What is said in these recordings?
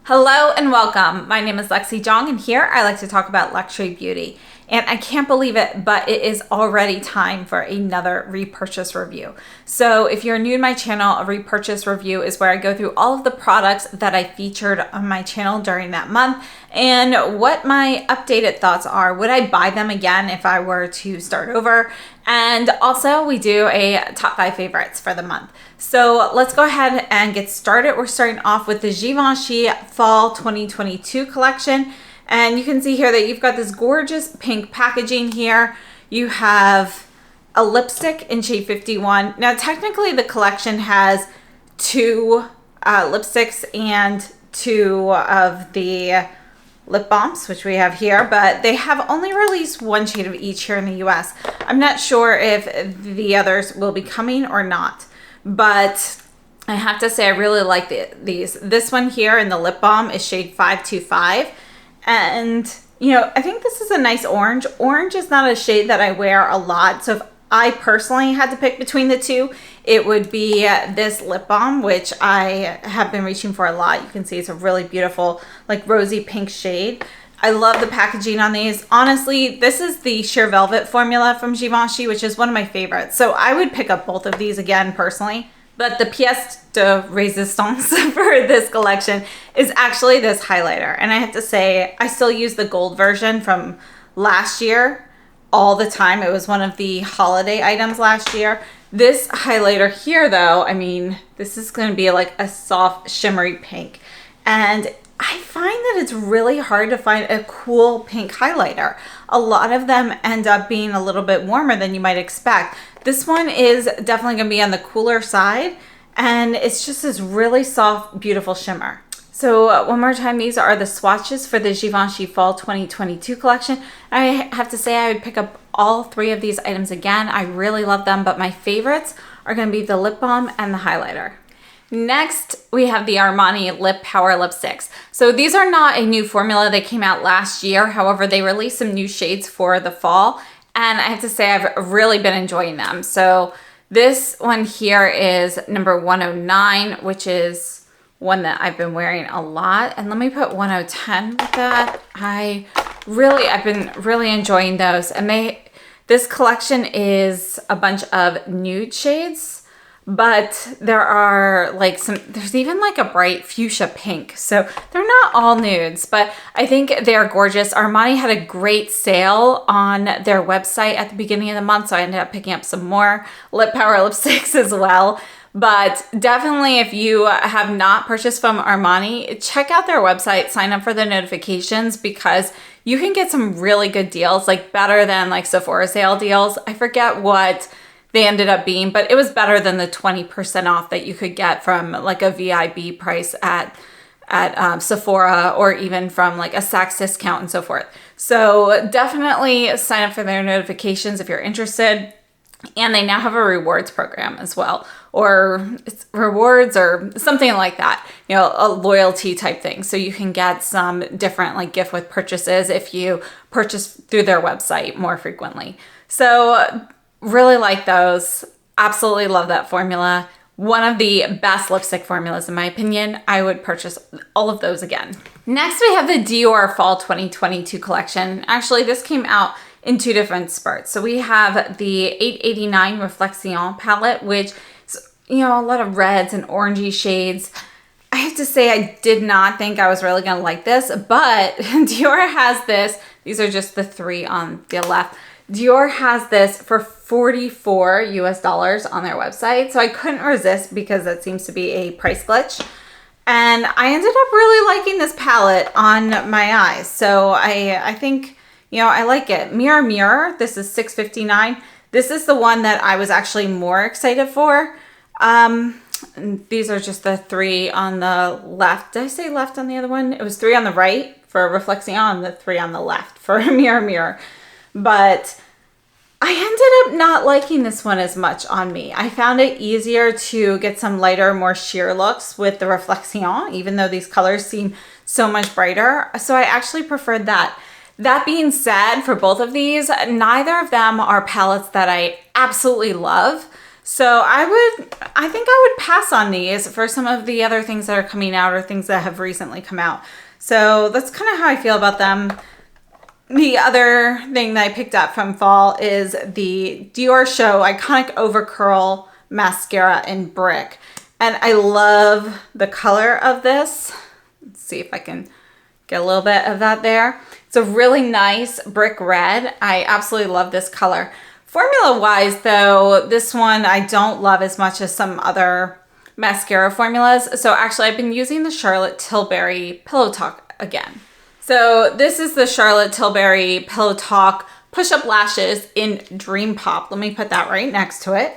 Hello and welcome. My name is Lexi Jong, and here I like to talk about luxury beauty. And I can't believe it, but it is already time for another repurchase review. So if you're new to my channel, a repurchase review is where I go through all of the products that I featured on my channel during that month and what my updated thoughts are. Would I buy them again if I were to start over? And also we do a top 5 favorites for the month. So let's go ahead and get started. We're starting off with the Givenchy Fall 2022 collection. And you can see here that you've got this gorgeous pink packaging here. You have a lipstick in shade 51. Now, technically the collection has 2 lipsticks and 2 of the lip balms, which we have here, but they have only released 1 shade of each here in the US. I'm not sure if the others will be coming or not, but I have to say I really like these. This one here in the lip balm is shade 525. And, you know, I think this is a nice orange. Orange is not a shade that I wear a lot. So if I personally had to pick between the 2, it would be this lip balm, which I have been reaching for a lot. You can see it's a really beautiful, like rosy pink shade. I love the packaging on these. Honestly, this is the sheer velvet formula from Givenchy, which is one of my favorites. So I would pick up both of these again personally. But the pièce de résistance for this collection is actually this highlighter. And I have to say, I still use the gold version from last year all the time. It was one of the holiday items last year. This highlighter here, though, I mean, this is going to be like a soft, shimmery pink. And I find that it's really hard to find a cool pink highlighter. A lot of them end up being a little bit warmer than you might expect. This one is definitely going to be on the cooler side, and it's just this really soft, beautiful shimmer. So one more time, these are the swatches for the Givenchy Fall 2022 collection. I have to say I would pick up all 3 of these items again. I really love them, but my favorites are going to be the lip balm and the highlighter. Next, we have the Armani Lip Power Lipsticks. So these are not a new formula. They came out last year. However, they released some new shades for the fall. And I have to say, I've really been enjoying them. So this one here is number 109, which is one that I've been wearing a lot. And let me put 110 with that. I've been really enjoying those. And this collection is a bunch of nude shades. But there are like there's even like a bright fuchsia pink. So they're not all nudes, but I think they're gorgeous. Armani had a great sale on their website at the beginning of the month. So I ended up picking up some more lip power lipsticks as well. But definitely if you have not purchased from Armani, check out their website, sign up for the notifications because you can get some really good deals, like better than like Sephora sale deals. I forget what they ended up being, but it was better than the 20% off that you could get from like a VIB price at Sephora, or even from like a Saks discount and so forth. So definitely sign up for their notifications if you're interested. And they now have a rewards program as well, or it's rewards or something like that, you know, a loyalty type thing. So you can get some different like gift with purchases if you purchase through their website more frequently. So really like those. Absolutely love that formula. One of the best lipstick formulas in my opinion. I would purchase all of those again. Next we have the Dior Fall 2022 collection. Actually, this came out in 2 different spurts. So we have the 889 Reflexion palette, which is, you know, a lot of reds and orangey shades. I have to say I did not think I was really gonna like this, but Dior has this. These are just the 3 on the left. Dior has this for $44 US on their website. So I couldn't resist because that seems to be a price glitch. And I ended up really liking this palette on my eyes. So I think, you know, I like it. Mirror Mirror, this is $6.59. This is the one that I was actually more excited for. These are just the 3 on the left. Did I say left on the other one? It was 3 on the right for Reflexion, the 3 on the left for Mirror Mirror. But I ended up not liking this one as much on me. I found it easier to get some lighter, more sheer looks with the Reflexion, even though these colors seem so much brighter. So I actually preferred that. That being said, for both of these, neither of them are palettes that I absolutely love. So I think I would pass on these for some of the other things that are coming out or things that have recently come out. So that's kind of how I feel about them. The other thing that I picked up from fall is the Dior Show Iconic Over Curl Mascara in Brick. And I love the color of this. Let's see if I can get a little bit of that there. It's a really nice brick red. I absolutely love this color. Formula wise though, this one I don't love as much as some other mascara formulas. So actually I've been using the Charlotte Tilbury Pillow Talk again. So this is the Charlotte Tilbury Pillow Talk Push-Up Lashes in Dream Pop. Let me put that right next to it.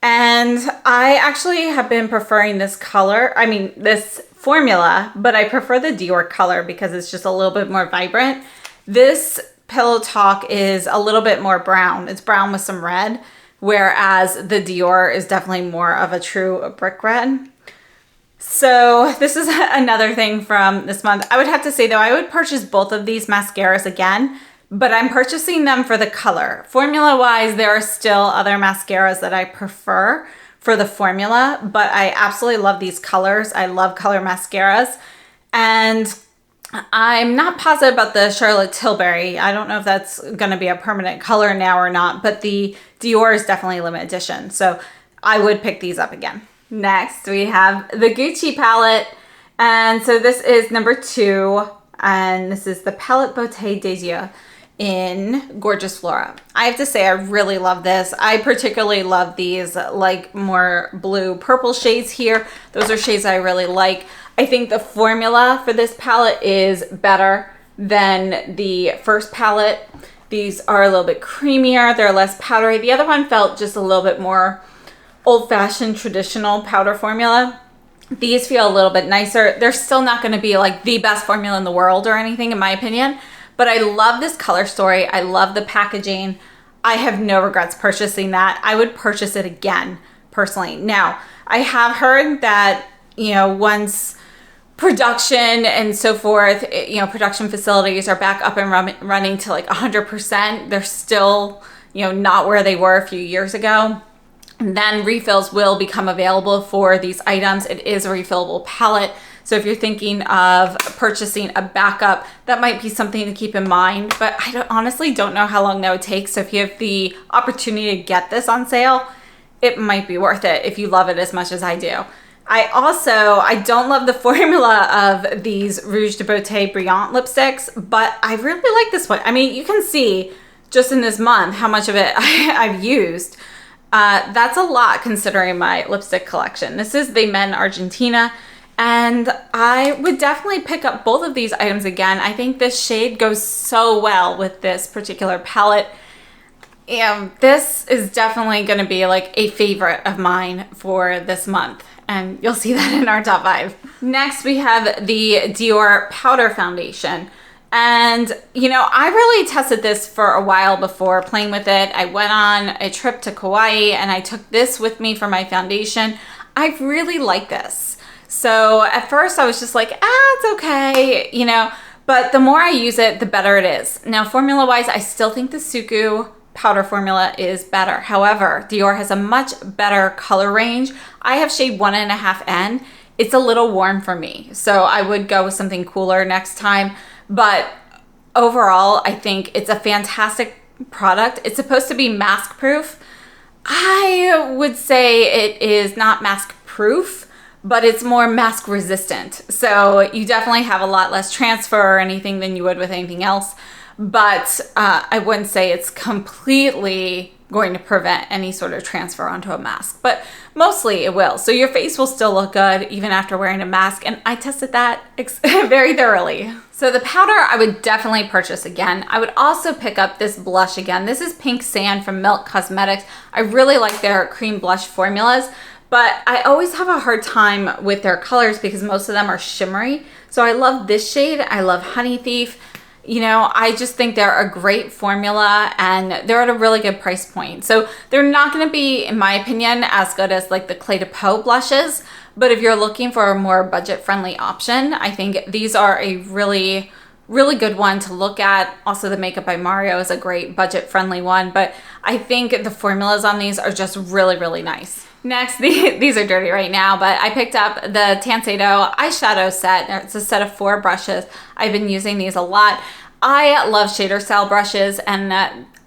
And I actually have been preferring this color, this formula, but I prefer the Dior color because it's just a little bit more vibrant. This Pillow Talk is a little bit more brown. It's brown with some red, whereas the Dior is definitely more of a true brick red. So this is another thing from this month. I would have to say though, I would purchase both of these mascaras again, but I'm purchasing them for the color. Formula wise, there are still other mascaras that I prefer for the formula, but I absolutely love these colors. I love color mascaras. And I'm not positive about the Charlotte Tilbury. I don't know if that's gonna be a permanent color now or not, but the Dior is definitely a limited edition. So I would pick these up again. Next, we have the Gucci palette. And so this is number 2, and this is the Palette Beauté des Yeux in Gorgeous Flora. I have to say I really love this. I particularly love these like more blue purple shades here. Those are shades I really like. I think the formula for this palette is better than the first palette. These are a little bit creamier. They're less powdery. The other one felt just a little bit more old-fashioned traditional powder formula. These feel a little bit nicer. They're still not going to be like the best formula in the world or anything in my opinion, but I love this color story. I love the packaging. I have no regrets purchasing that. I would purchase it again personally. Now, I have heard that, once production and so forth, production facilities are back up and running to like 100%, they're still, not where they were a few years ago. Then refills will become available for these items. It is a refillable palette. So if you're thinking of purchasing a backup, that might be something to keep in mind. But I honestly don't know how long that would take. So if you have the opportunity to get this on sale, it might be worth it if you love it as much as I do. I don't love the formula of these Rouge de Beauté Brillant lipsticks, but I really like this one. You can see just in this month how much of it I've used. That's a lot considering my lipstick collection. This is the Men Argentina, and I would definitely pick up both of these items again. I think this shade goes so well with this particular palette. And this is definitely going to be like a favorite of mine for this month, and you'll see that in our top 5. Next, we have the Dior Powder Foundation. And, I really tested this for a while before playing with it. I went on a trip to Kauai and I took this with me for my foundation. I really like this. So at first I was just like, it's okay, but the more I use it, the better it is. Now, formula wise, I still think the Suku powder formula is better. However, Dior has a much better color range. I have shade 1.5N. It's a little warm for me. So I would go with something cooler next time. But overall, I think it's a fantastic product. It's supposed to be mask proof. I would say it is not mask proof, but it's more mask resistant. So you definitely have a lot less transfer or anything than you would with anything else. But I wouldn't say it's completely going to prevent any sort of transfer onto a mask, but mostly it will. So your face will still look good even after wearing a mask, and I tested that very thoroughly. So the powder I would definitely purchase again. I would also pick up this blush again. This is Pink Sand from Milk Cosmetics. I really like their cream blush formulas, but I always have a hard time with their colors because most of them are shimmery. So I love this shade. I love Honey Thief. I just think they're a great formula and they're at a really good price point. So they're not going to be, in my opinion, as good as like the Clé de Peau blushes. But if you're looking for a more budget-friendly option, I think these are a really really good one to look at. Also, the Makeup by Mario is a great budget-friendly one, but I think the formulas on these are just really, really nice. Next, these are dirty right now, but I picked up the Tansado Eyeshadow Set. It's a set of 4 brushes. I've been using these a lot. I love shader style brushes, and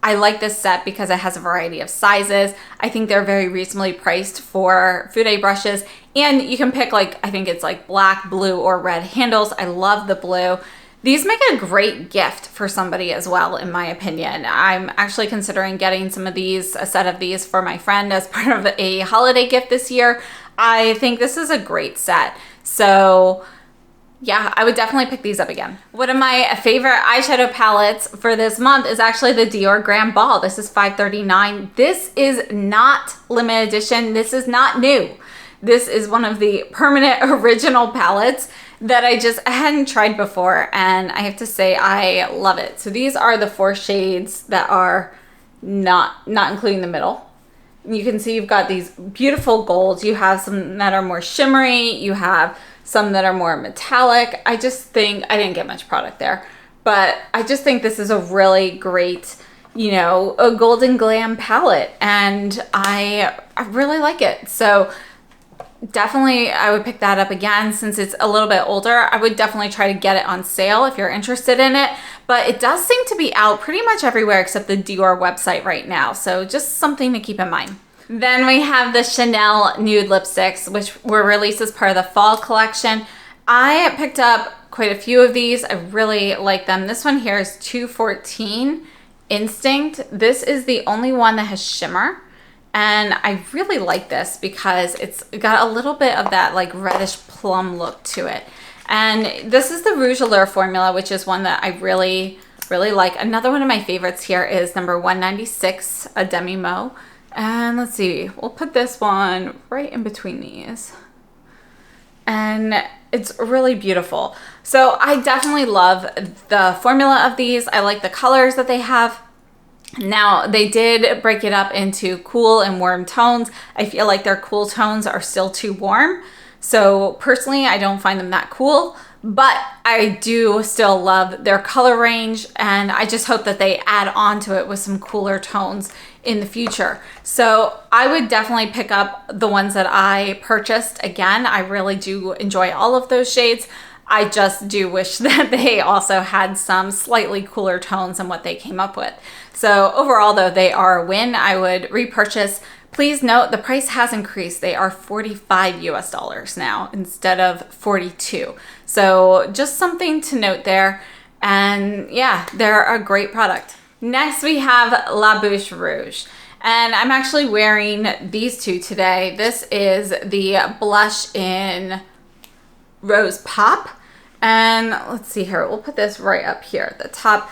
I like this set because it has a variety of sizes. I think they're very reasonably priced for Fude brushes, and you can pick, like, I think it's like black, blue, or red handles. I love the blue. These make a great gift for somebody as well, in my opinion. I'm actually considering getting some of these, a set of these for my friend as part of a holiday gift this year. I think this is a great set. So yeah, I would definitely pick these up again. One of my favorite eyeshadow palettes for this month is actually the Dior Grand Ball. This is $5.39. This is not limited edition. This is not new. This is one of the permanent original palettes that I hadn't tried before, and I have to say I love it. So these are the 4 shades that are not including the middle. You can see you've got these beautiful golds. You have some that are more shimmery. You have some that are more metallic. I just think, I didn't get much product there, but I just think this is a really great, you know, a golden glam palette, and I really like it. So definitely I would pick that up again. Since it's a little bit older, I would definitely try to get it on sale if you're interested in it, but it does seem to be out pretty much everywhere except the Dior website right now, so just something to keep in mind. Then we have the Chanel Nude lipsticks, which were released as part of the fall collection. I picked up quite a few of these. I really like them. This one here is 214 Instinct. This is the only one that has shimmer. And I really like this because it's got a little bit of that like reddish plum look to it. And this is the Rouge Allure formula, which is one that I really, really like. Another one of my favorites here is number 196, a Demi Mo. And let's see, we'll put this one right in between these. And it's really beautiful. So I definitely love the formula of these. I like the colors that they have. Now, they did break it up into cool and warm tones. I feel like their cool tones are still too warm. So personally, I don't find them that cool, but I do still love their color range, and I just hope that they add on to it with some cooler tones in the future. So I would definitely pick up the ones that I purchased. Again, I really do enjoy all of those shades. I just do wish that they also had some slightly cooler tones than what they came up with. So overall though, they are a win. I would repurchase. Please note the price has increased. They are $45 US now instead of 42. So just something to note there. And yeah, they're a great product. Next we have La Bouche Rouge. And I'm actually wearing these two today. This is the blush in Rose Pop. And let's see here, we'll put this right up here at the top.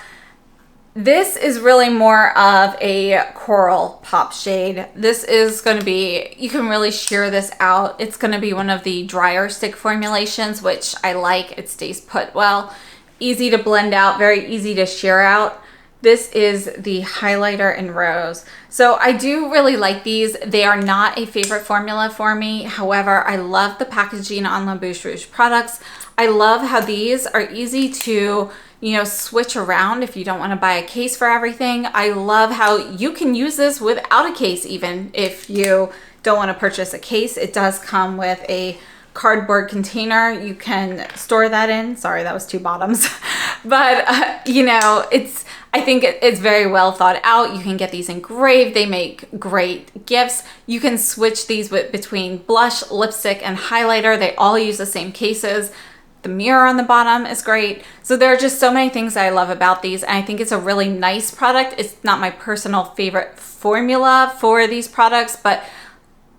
This is really more of a coral pop shade. This is going to be, you can really sheer this out. It's going to be one of the drier stick formulations, which I like. It stays put well. Easy to blend out, very easy to sheer out. This is the highlighter in Rose. So I do really like these. They are not a favorite formula for me. However, I love the packaging on La Bouche Rouge products. I love how these are easy to, you know, switch around if you don't want to buy a case for everything. I love how you can use this without a case, even if you don't want to purchase a case. It does come with a cardboard container you can store that in. Sorry, that was 2 bottoms. But, you know, I think it's very well thought out. You can get these engraved. They make great gifts. You can switch these between blush, lipstick, and highlighter. They all use the same cases. The mirror on the bottom is great. So there are just so many things I love about these, and I think it's a really nice product. It's not my personal favorite formula for these products, but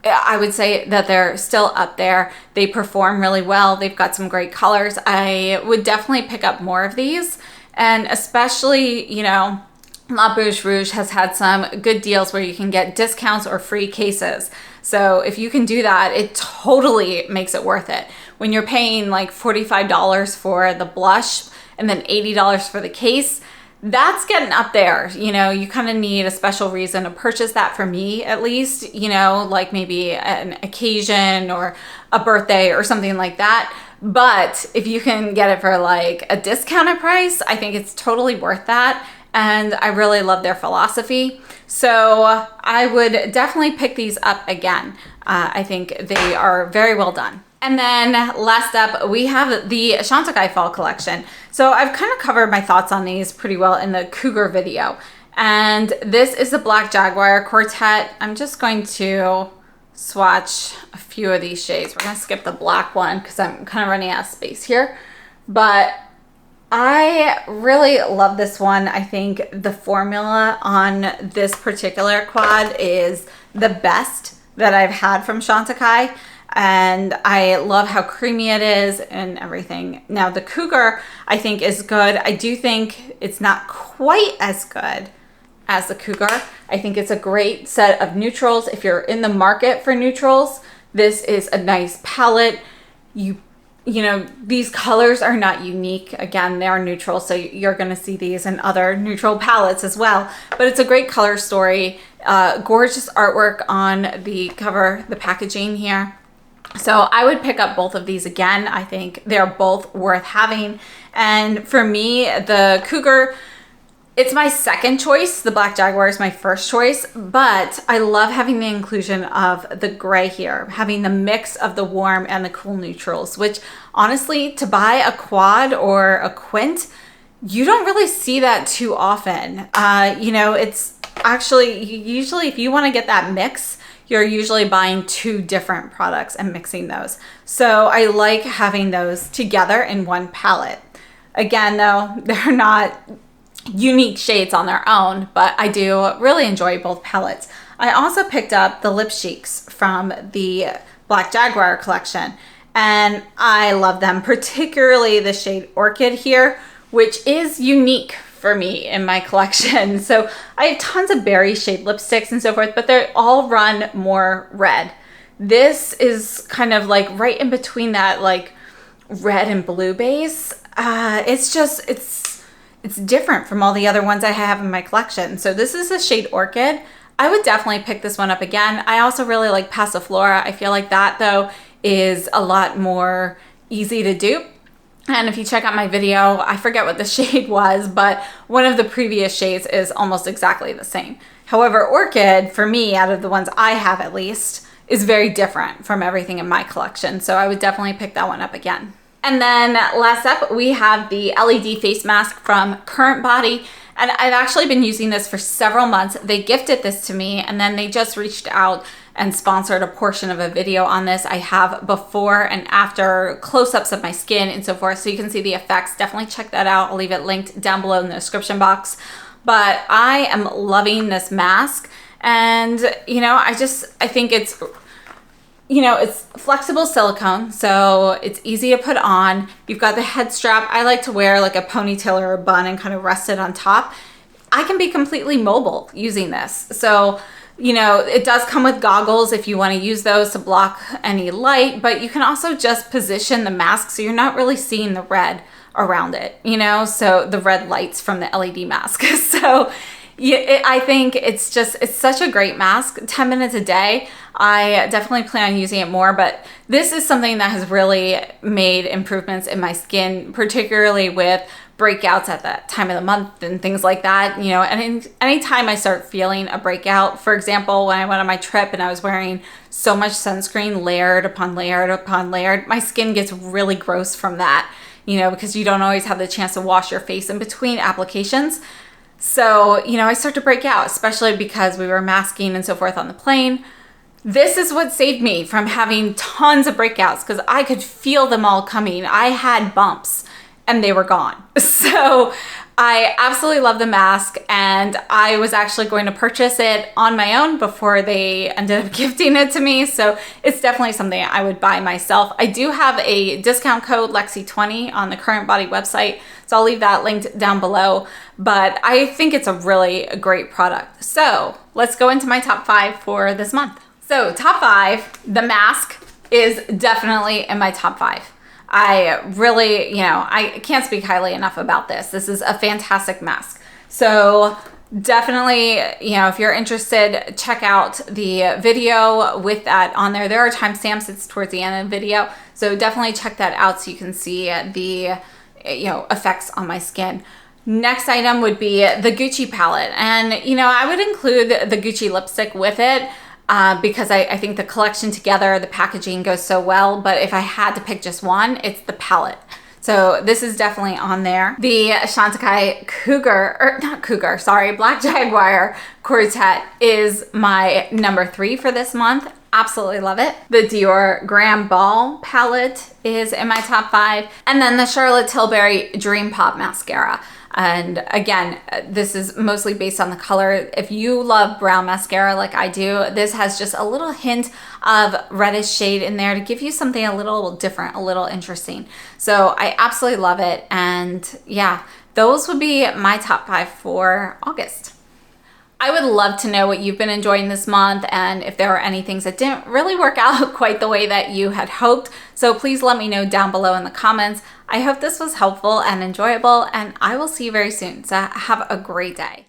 I would say that they're still up there. They perform really well. They've got some great colors. I would definitely pick up more of these, and especially, you know, La Bouche Rouge has had some good deals where you can get discounts or free cases. So if you can do that, it totally makes it worth it. When you're paying like $45 for the blush and then $80 for the case, that's getting up there. You know, you kind of need a special reason to purchase that, for me at least, you know, like maybe an occasion or a birthday or something like that. But if you can get it for like a discounted price, I think it's totally worth that. And I really love their philosophy. So I would definitely pick these up again. I think they are very well done. And then last up, we have the Chantikai Fall Collection. So I've kind of covered my thoughts on these pretty well in the Cougar video. And this is the Black Jaguar Quartet. I'm just going to swatch a few of these shades. We're going to skip the black one because I'm kind of running out of space here. But I really love this one. I think the formula on this particular quad is the best that I've had from Chantikai. And I love how creamy it is and everything. Now the Cougar I think is good. I do think it's not quite as good as the Cougar. I think it's a great set of neutrals. If you're in the market for neutrals, this is a nice palette. You know, these colors are not unique. Again, they are neutral, so you're gonna see these in other neutral palettes as well. But it's a great color story. Gorgeous artwork on the cover, the packaging here. So I would pick up both of these again. I think they're both worth having. And for me, the Cougar, it's my second choice. The Black Jaguar is my first choice, but I love having the inclusion of the gray here, having the mix of the warm and the cool neutrals, which honestly, to buy a quad or a quint, you don't really see that too often. You know, it's actually, usually if you want to get that mix, you're usually buying two different products and mixing those. So I like having those together in one palette. Again, though, they're not unique shades on their own, but I do really enjoy both palettes. I also picked up the Lip Cheeks from the Black Jaguar collection, and I love them, particularly the shade Orchid here, which is unique for me in my collection. So I have tons of berry shade lipsticks and so forth, but they all run more red. This is kind of like right in between that like red and blue base. It's different from all the other ones I have in my collection. So this is the shade Orchid. I would definitely pick this one up again. I also really like Passiflora. I feel like that though is a lot more easy to dupe. And if you check out my video, I forget what the shade was, but one of the previous shades is almost exactly the same. However, Orchid, for me, out of the ones I have at least, is very different from everything in my collection. So I would definitely pick that one up again. And then last up, we have the LED face mask from Current Body. And I've actually been using this for several months. They gifted this to me and then they just reached out and sponsored a portion of a video on this. I have before and after close-ups of my skin and so forth, so you can see the effects. Definitely check that out. I'll leave it linked down below in the description box. But I am loving this mask. And, you know, I think it's, you know, it's flexible silicone, so it's easy to put on. You've got the head strap. I like to wear like a ponytail or a bun and kind of rest it on top. I can be completely mobile using this. So, you know, it does come with goggles if you want to use those to block any light, but you can also just position the mask so you're not really seeing the red around it, you know, so the red lights from the LED mask. So yeah, I think it's such a great mask. 10 minutes a day. I definitely plan on using it more, but this is something that has really made improvements in my skin, particularly with breakouts at that time of the month and things like that, you know. And anytime I start feeling a breakout, for example, when I went on my trip and I was wearing so much sunscreen, layered upon layered upon layered, my skin gets really gross from that, you know, because you don't always have the chance to wash your face in between applications. So, you know, I start to break out, especially because we were masking and so forth on the plane. This is what saved me from having tons of breakouts because I could feel them all coming. I had bumps and they were gone. So I absolutely love the mask, and I was actually going to purchase it on my own before they ended up gifting it to me. So it's definitely something I would buy myself. I do have a discount code Lexi20 on the Current Body website, so I'll leave that linked down below. But I think it's a really great product. So let's go into my top 5 for this month. So top 5, the mask is definitely in my top 5. I really, you know, I can't speak highly enough about this. This is a fantastic mask. So definitely, you know, if you're interested, check out the video with that on there. There are timestamps. It's towards the end of the video. So definitely check that out so you can see the effects on my skin. Next item would be the Gucci palette. And, I would include the Gucci lipstick with it because I think the collection together, the packaging goes so well. But if I had to pick just one, it's the palette. So this is definitely on there. The Chantikai Black Jaguar Quartet is my number 3 for this month. Absolutely love it. The Dior Graham Balm palette is in my top 5. And then the Charlotte Tilbury Dream Pop Mascara. And again, this is mostly based on the color. If you love brown mascara like I do, this has just a little hint of reddish shade in there to give you something a little different, a little interesting. So I absolutely love it. And yeah, those would be my top 5 for August. I would love to know what you've been enjoying this month and if there are any things that didn't really work out quite the way that you had hoped. So please let me know down below in the comments. I hope this was helpful and enjoyable, and I will see you very soon. So have a great day.